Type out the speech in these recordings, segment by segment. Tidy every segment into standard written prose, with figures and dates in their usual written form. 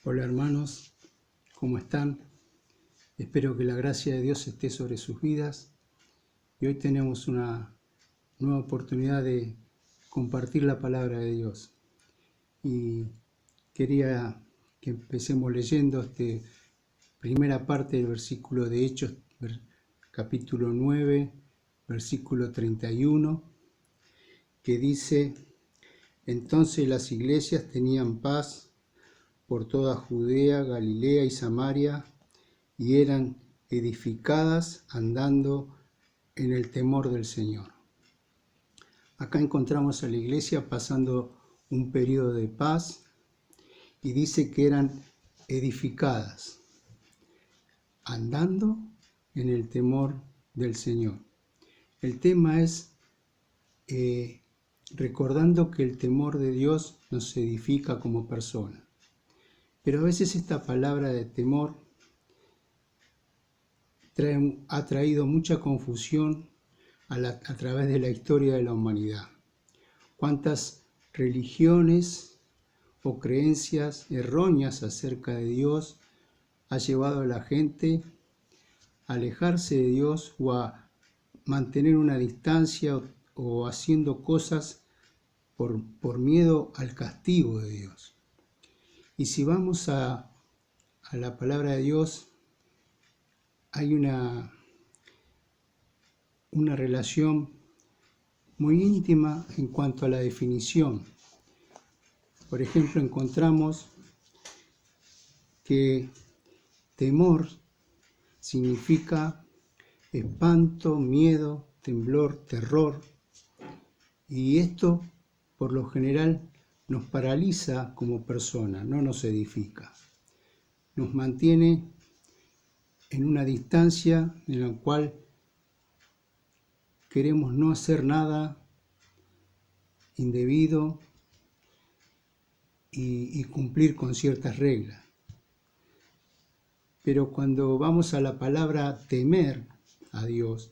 Hola hermanos, ¿cómo están? Espero que la gracia de Dios esté sobre sus vidas y hoy tenemos una nueva oportunidad de compartir la palabra de Dios. Y quería que empecemos leyendo primera parte del versículo de Hechos, capítulo 9, versículo 31, que dice: Entonces las iglesias tenían paz por toda Judea, Galilea y Samaria, y eran edificadas andando en el temor del Señor. Acá encontramos a la iglesia pasando un periodo de paz y dice que eran edificadas, andando en el temor del Señor. El tema es recordando que el temor de Dios nos edifica como persona. Pero a veces esta palabra de temor ha traído mucha confusión a través de la historia de la humanidad. Cuántas religiones o creencias erróneas acerca de Dios ha llevado a la gente a alejarse de Dios o a mantener una distancia o haciendo cosas por miedo al castigo de Dios. Y si vamos a la palabra de Dios, hay una relación muy íntima en cuanto a la definición. Por ejemplo, encontramos que temor significa espanto, miedo, temblor, terror, y esto por lo general nos paraliza como persona, no nos edifica. Nos mantiene en una distancia en la cual queremos no hacer nada indebido y cumplir con ciertas reglas. Pero cuando vamos a la palabra temer a Dios,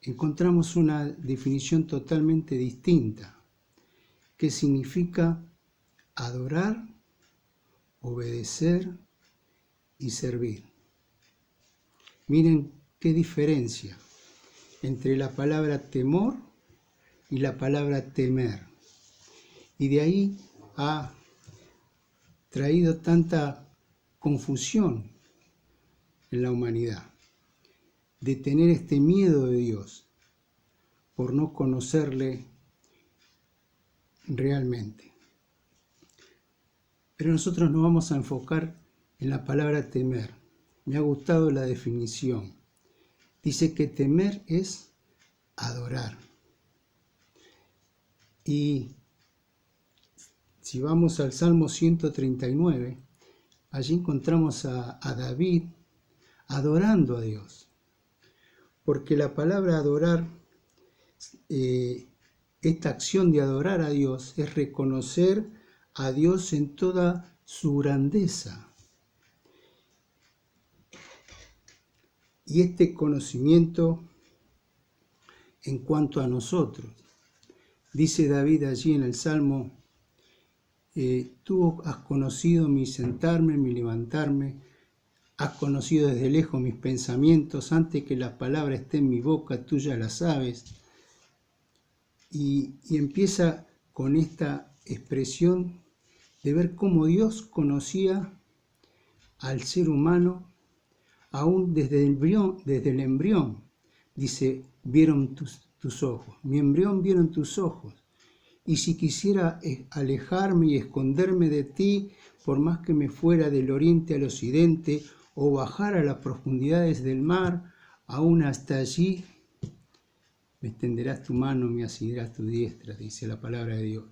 encontramos una definición totalmente distinta, que significa adorar, obedecer y servir. Miren qué diferencia entre la palabra temor y la palabra temer. Y de ahí ha traído tanta confusión en la humanidad, de tener este miedo de Dios por no conocerle realmente. Pero nosotros nos vamos a enfocar en la palabra temer. Me ha gustado la definición. Dice que temer es adorar. Y si vamos al Salmo 139, allí encontramos a David adorando a Dios. Porque la palabra adorar, esta acción de adorar a Dios es reconocer a Dios en toda su grandeza. Y este conocimiento en cuanto a nosotros. Dice David allí en el Salmo: tú has conocido mi sentarme, mi levantarme, has conocido desde lejos mis pensamientos, antes que la palabra esté en mi boca, tú ya la sabes. Y empieza con esta expresión de ver cómo Dios conocía al ser humano aún desde el embrión. Dice, vieron tus ojos, mi embrión vieron tus ojos. Y si quisiera alejarme y esconderme de ti, por más que me fuera del oriente al occidente, o bajar a las profundidades del mar, aún hasta allí, me extenderás tu mano, me asirás tu diestra, dice la palabra de Dios.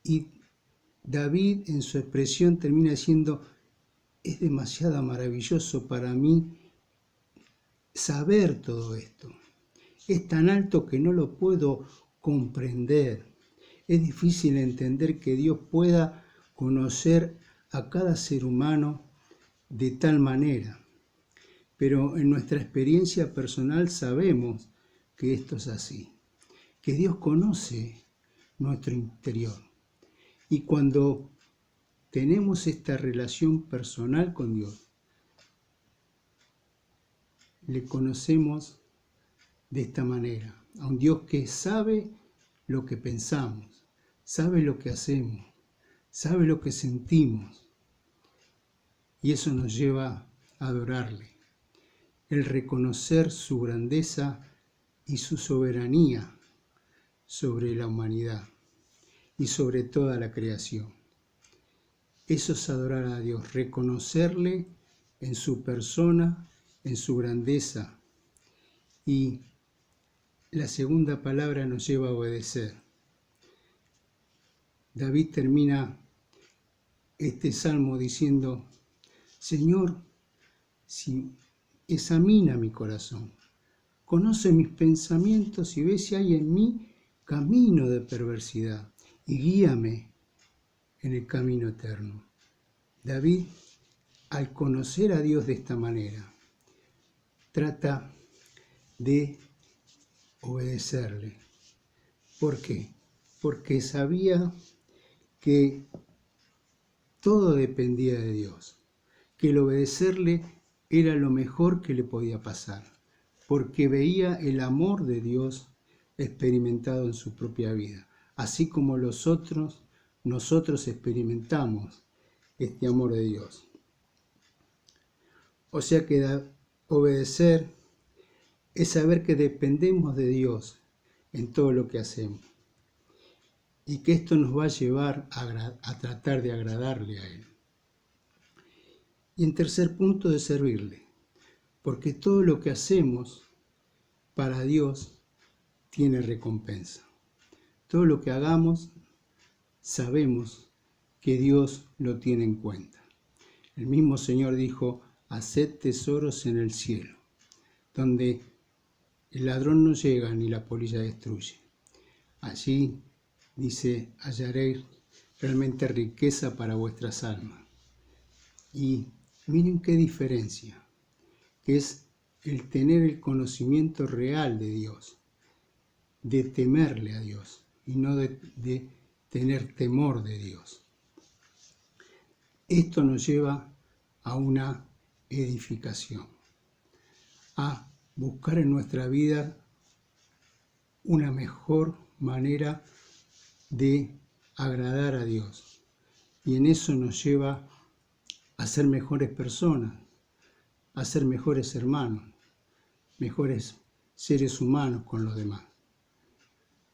Y David en su expresión termina diciendo: es demasiado maravilloso para mí saber todo esto. Es tan alto que no lo puedo comprender. Es difícil entender que Dios pueda conocer a cada ser humano de tal manera. Pero en nuestra experiencia personal sabemos que esto es así, que Dios conoce nuestro interior. Y cuando tenemos esta relación personal con Dios, le conocemos de esta manera, a un Dios que sabe lo que pensamos, sabe lo que hacemos, sabe lo que sentimos, y eso nos lleva a adorarle. El reconocer su grandeza y su soberanía sobre la humanidad y sobre toda la creación. Eso es adorar a Dios, reconocerle en su persona, en su grandeza. Y la segunda palabra nos lleva a obedecer. David termina este salmo diciendo: Señor, si examina mi corazón, conoce mis pensamientos y ve si hay en mí camino de perversidad y guíame en el camino eterno. David, al conocer a Dios de esta manera, trata de obedecerle. ¿Por qué? Porque sabía que todo dependía de Dios, que el obedecerle era lo mejor que le podía pasar, porque veía el amor de Dios experimentado en su propia vida, así como nosotros experimentamos este amor de Dios. O sea que obedecer es saber que dependemos de Dios en todo lo que hacemos y que esto nos va a llevar a tratar de agradarle a Él. Y en tercer punto, de servirle, porque todo lo que hacemos para Dios tiene recompensa. Todo lo que hagamos sabemos que Dios lo tiene en cuenta. El mismo Señor dijo: haced tesoros en el cielo, donde el ladrón no llega ni la polilla destruye. Allí, dice, hallaréis realmente riqueza para vuestras almas. Y miren qué diferencia, que es el tener el conocimiento real de Dios, de temerle a Dios y no de tener temor de Dios. Esto nos lleva a una edificación, a buscar en nuestra vida una mejor manera de agradar a Dios. Y en eso nos lleva a ser mejores personas, a ser mejores hermanos, mejores seres humanos con los demás.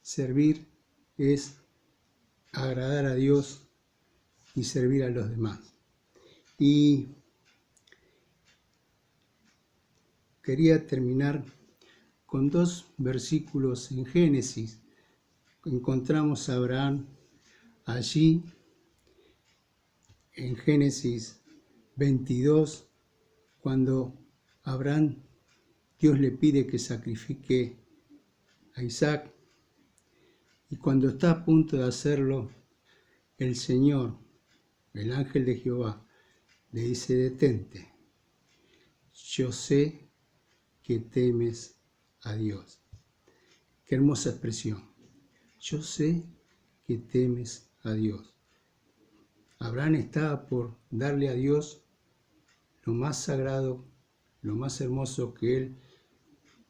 Servir es agradar a Dios y servir a los demás. Y quería terminar con 2 versículos en Génesis. Encontramos a Abraham allí en Génesis 22, cuando Abraham, Dios le pide que sacrifique a Isaac, y cuando está a punto de hacerlo, el Señor, el ángel de Jehová, le dice: detente, yo sé que temes a Dios. Qué hermosa expresión. Yo sé que temes a Dios. Abraham estaba por darle a Dios lo más sagrado, lo más hermoso que él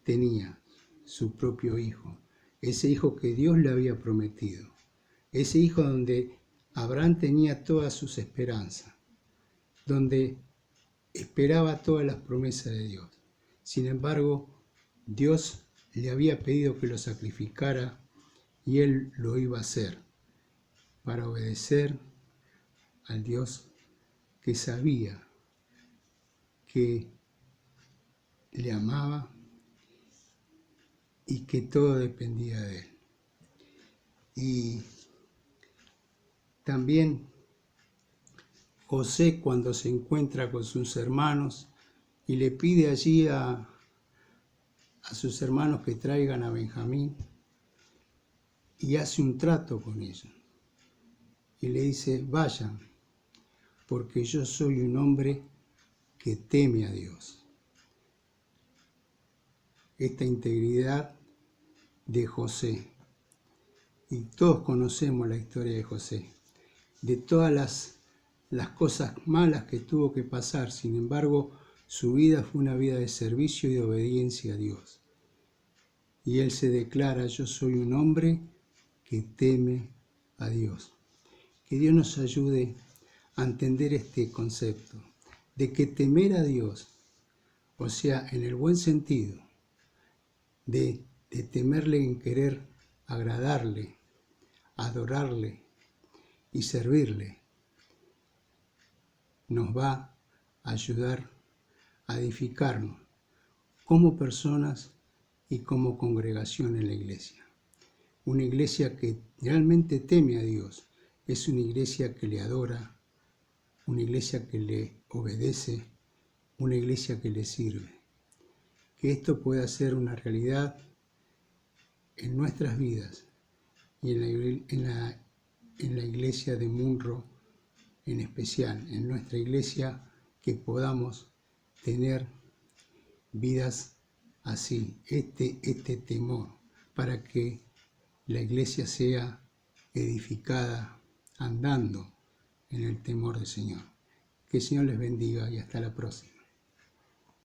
tenía, su propio hijo. Ese hijo que Dios le había prometido. Ese hijo donde Abraham tenía todas sus esperanzas, donde esperaba todas las promesas de Dios. Sin embargo, Dios le había pedido que lo sacrificara y él lo iba a hacer para obedecer al Dios que sabía que le amaba y que todo dependía de él. Y también José, cuando se encuentra con sus hermanos y le pide allí a sus hermanos que traigan a Benjamín, y hace un trato con ellos y le dice: vayan, porque yo soy un hombre que teme a Dios. Esta integridad de José, y todos conocemos la historia de José, de todas las cosas malas que tuvo que pasar. Sin embargo, su vida fue una vida de servicio y de obediencia a Dios. Y él se declara: yo soy un hombre que teme a Dios. Que Dios nos ayude a entender este concepto de que temer a Dios, o sea, en el buen sentido, de temerle en querer agradarle, adorarle y servirle, nos va a ayudar a edificarnos como personas y como congregación en la iglesia. Una iglesia que realmente teme a Dios es una iglesia que le adora, una iglesia que le obedece, una iglesia que le sirve. Que esto pueda ser una realidad en nuestras vidas y en la iglesia de Munro en especial, en nuestra iglesia, que podamos tener vidas así, este temor, para que la iglesia sea edificada andando en el temor del Señor. Que el Señor les bendiga y hasta la próxima.